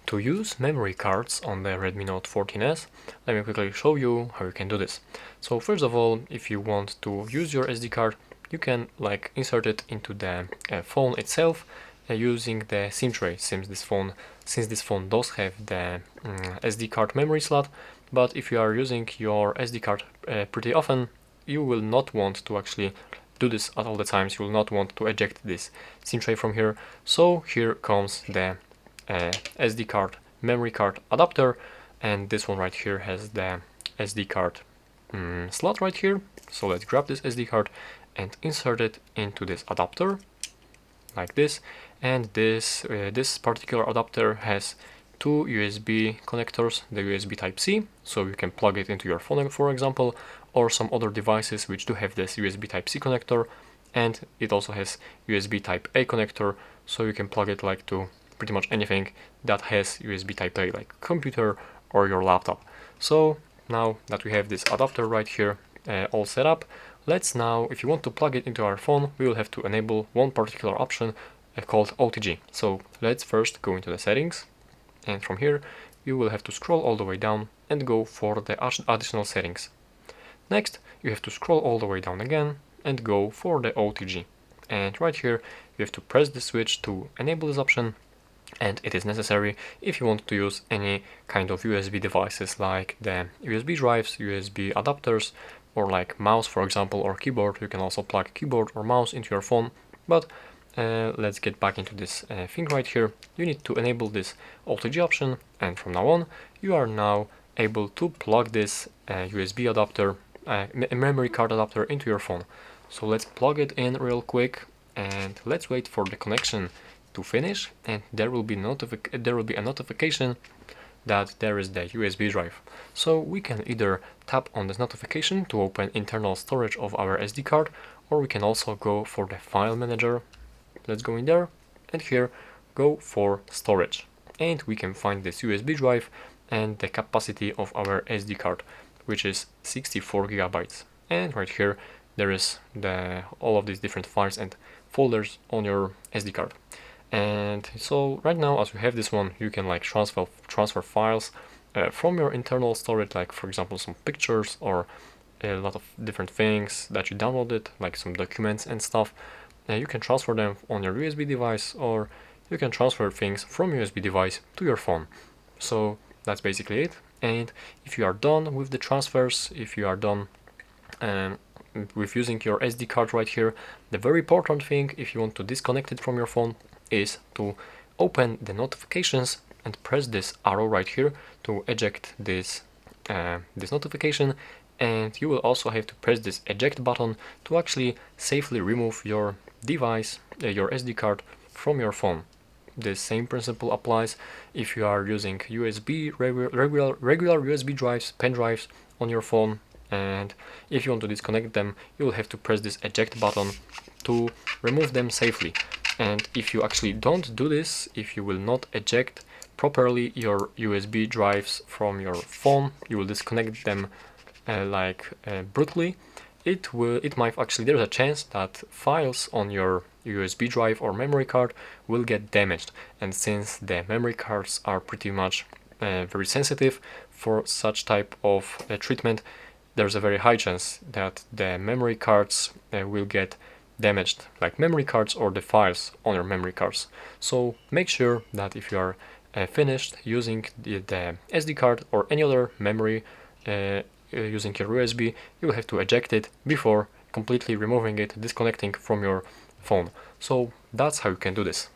To use memory cards on the Redmi Note 14S, let me quickly show you how you can do this. So first of all, if you want to use your SD card, you can insert it into the phone itself using the SIM tray, since this phone does have the SD card memory slot. But if you are using your SD card pretty often, you will not want to actually do this at all the times. You will not want to eject this SIM tray from here. So here comes the SD card memory card adapter, and this one right here has the SD card slot right here. So let's grab this SD card and insert it into this adapter like this. And this particular adapter has two USB connectors, the USB Type-C, so you can plug it into your phone, for example, or some other devices which do have this USB Type-C connector, and it also has USB Type-A connector, so you can plug it to pretty much anything that has USB Type-A, like computer or your laptop. So now that we have this adapter right here all set up, let's now, if you want to plug it into our phone, we will have to enable one particular option called OTG. So let's first go into the settings, and from here you will have to scroll all the way down and go for the additional settings. Next, you have to scroll all the way down again and go for the OTG. And right here you have to press the switch to enable this option, and it is necessary if you want to use any kind of USB devices like the USB drives, USB adapters, or like mouse, for example, or keyboard. You can also plug keyboard or mouse into your phone. But let's get back into this thing right here. You need to enable this OTG option, and from now on you are now able to plug this USB adapter, memory card adapter, into your phone. So let's plug it in real quick, and let's wait for the connection to finish, and there will be a notification that there is the USB drive. So we can either tap on this notification to open internal storage of our SD card, or we can also go for the file manager. Let's go in there, and here go for storage, and we can find this USB drive and the capacity of our SD card, which is 64 gigabytes. And right here there is all of these different files and folders on your SD card. And so right now, as we have this one, you can transfer files from your internal storage, like for example some pictures or a lot of different things that you downloaded, like some documents and stuff. You can transfer them on your USB device, or you can transfer things from USB device to your phone. So that's basically it. And if you are done with the transfers, if you are done with using your SD card right here, the very important thing, if you want to disconnect it from your phone, is to open the notifications and press this arrow right here to eject this notification. And you will also have to press this eject button to actually safely remove your device, your SD card, from your phone. The same principle applies if you are using regular USB drives, pen drives on your phone, and if you want to disconnect them, you will have to press this eject button to remove them safely. And if you actually don't do this, if you will not eject properly your USB drives from your phone, you will disconnect them brutally, it might actually, there's a chance that files on your USB drive or memory card will get damaged. And since the memory cards are pretty much very sensitive for such type of treatment, there's a very high chance that the memory cards will get damaged, like memory cards or the files on your memory cards. So make sure that if you are finished using the SD card or any other memory using your USB, you will have to eject it before completely removing it, disconnecting from your phone. So that's how you can do this.